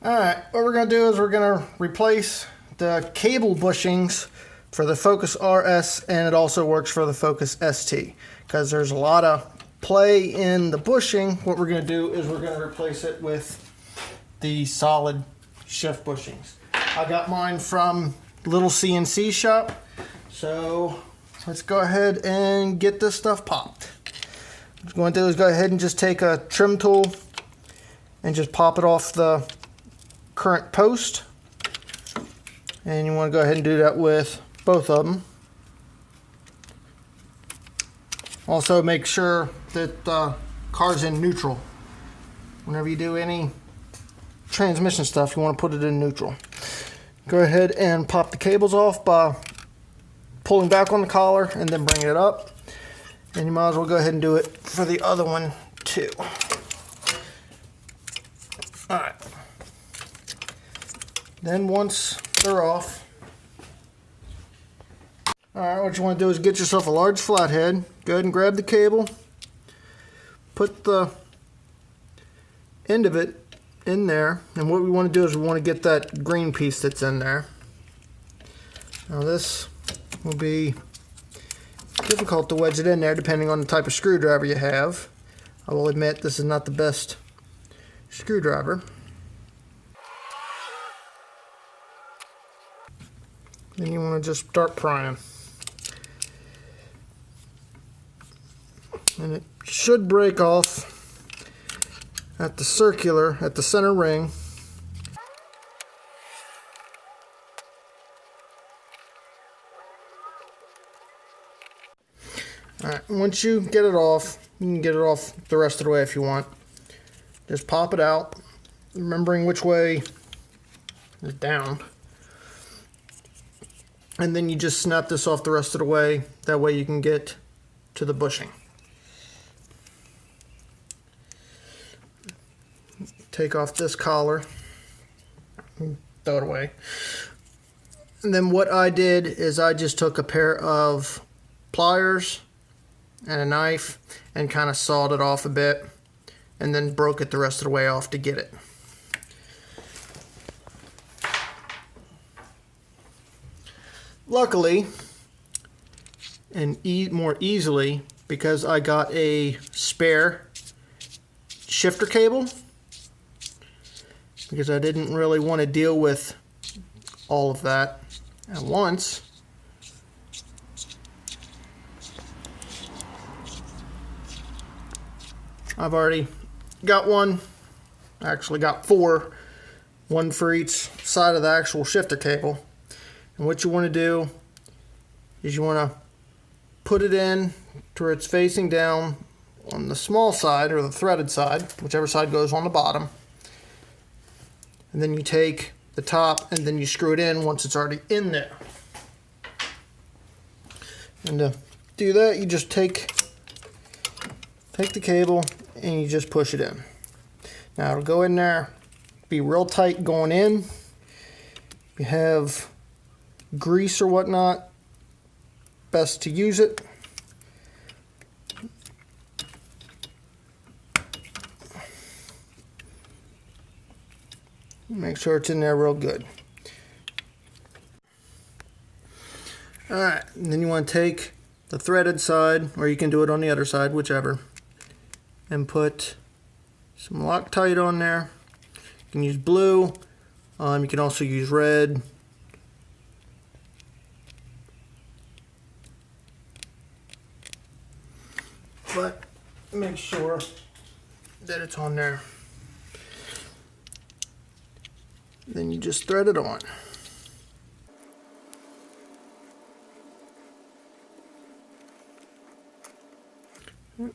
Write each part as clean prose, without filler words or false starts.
Alright, what we're going to do is we're going to replace the cable bushings for the Focus RS, and it also works for the Focus ST. Because there's a lot of play in the bushing, what we're going to do is we're going to replace it with the solid shift bushings. I got mine from Little CNC Shop, so let's go ahead and get this stuff popped. What I'm going to do is go ahead and just take a trim tool and just pop it off the current post, and you want to go ahead and do that with both of them. Also make sure that the car's in neutral. Whenever you do any transmission stuff, you want to put it in neutral. Go ahead and pop the cables off by pulling back on the collar and then bring it up, and you might as well go ahead and do it for the other one too. Alright, then once they're off, alright, what you want to do is get yourself a large flathead. Go ahead and grab the cable, put the end of it in there, and what we want to do is we want to get that green piece that's in there. Now this will be difficult to wedge it in there depending on the type of screwdriver you have. I will admit this is not the best screwdriver. Then you want to just start prying. And it should break off at the center ring. Alright, once you get it off, you can get it off the rest of the way if you want. Just pop it out, remembering which way is down. And then you just snap this off the rest of the way. That way you can get to the bushing. Take off this collar, throw it away. And then what I did is I just took a pair of pliers and a knife and kind of sawed it off a bit, and then broke it the rest of the way off to get it. Luckily, and more easily, because I got a spare shifter cable, because I didn't really want to deal with all of that at once. I've already got one, actually got four, one for each side of the actual shifter cable. And what you want to do is you want to put it in to where it's facing down on the small side, or the threaded side, whichever side goes on the bottom. And then you take the top and then you screw it in once it's already in there. And to do that, you just take the cable and you just push it in. Now it'll go in there, be real tight going in. If you have grease or whatnot, best to use it. Make sure it's in there real good. Alright, and then you want to take the threaded side, or you can do it on the other side, whichever, and put some Loctite on there. You can use blue, you can also use red. But make sure that it's on there. Then you just thread it on.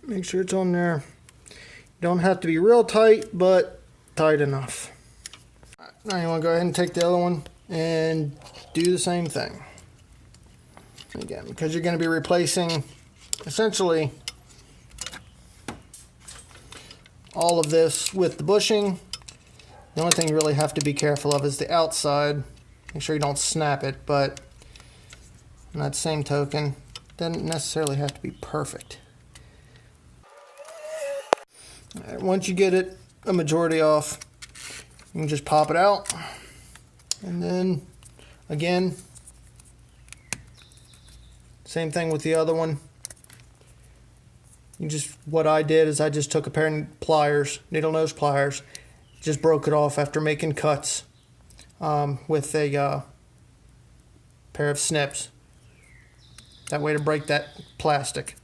Make sure it's on there. You don't have to be real tight, but tight enough. Now you want to go ahead and take the other one and do the same thing. Again, because you're going to be replacing essentially all of this with the bushing. The only thing you really have to be careful of is the outside. Make sure you don't snap it, but on that same token, doesn't necessarily have to be perfect. All right, once you get it a majority off, You can just pop it out. And then, again, same thing with the other one. What I did is I just took a pair of pliers, needle nose pliers, just broke it off after making cuts with a pair of snips. That way to break that plastic.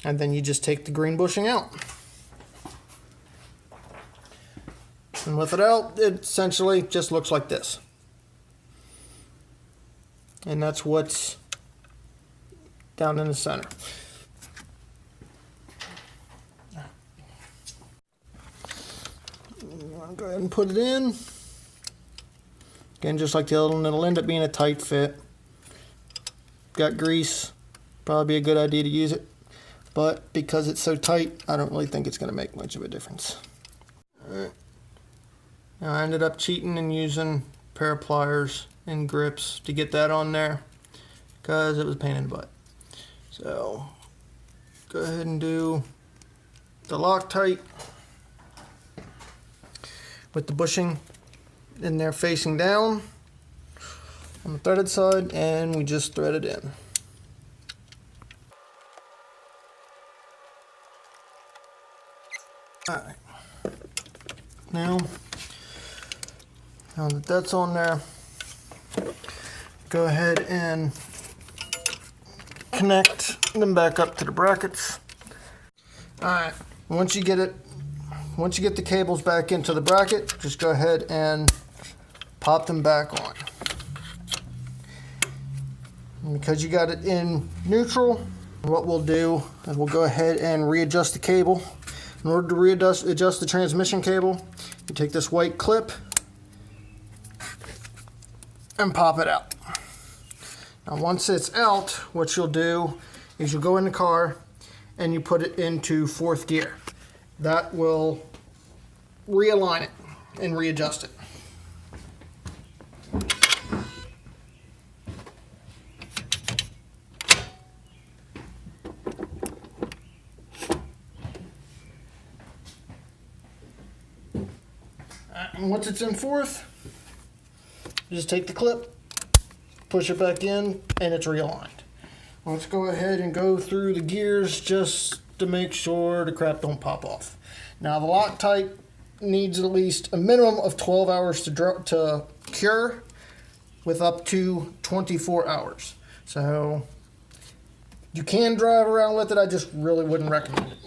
And then you just take the green bushing out. And with it out, it essentially just looks like this. And that's what's down in the center. I'll go ahead and put it in. Again, just like the other one, it'll end up being a tight fit. Got grease, probably be a good idea to use it. But because it's so tight, I don't really think it's going to make much of a difference. Alright. Now I ended up cheating and using a pair of pliers and grips to get that on there because it was a pain in the butt. So go ahead and do the Loctite with the bushing in there facing down on the threaded side, and we just thread it in. Alright. Now that that's on there, go ahead and connect them back up to the brackets. Alright, once you get the cables back into the bracket, just go ahead and pop them back on. And because you got it in neutral, what we'll do is we'll go ahead and readjust the cable. In order to readjust the transmission cable, you take this white clip and pop it out. Now once it's out, what you'll do is you'll go in the car and you put it into 4th gear. That will realign it and readjust it. And once it's in 4th, you just take the clip, push it back in, and it's realigned. Let's go ahead and go through the gears just to make sure the crap don't pop off. Now the Loctite needs at least a minimum of 12 hours to cure, with up to 24 hours. So you can drive around with it, I just really wouldn't recommend it.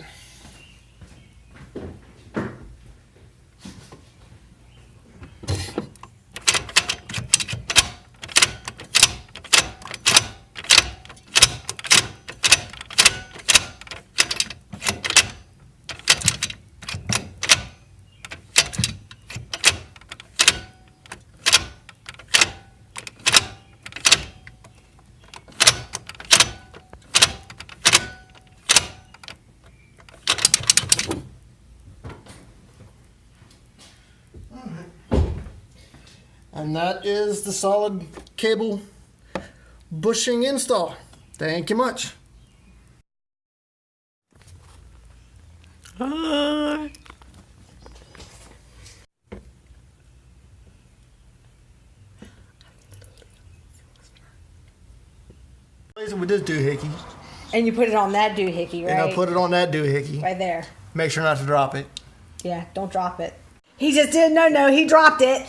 And that is the solid cable bushing install. Thank you much. With this doohickey. And you put it on that doohickey, right? And I put it on that doohickey. Right there. Make sure not to drop it. Yeah, don't drop it. He just didn't know, he dropped it.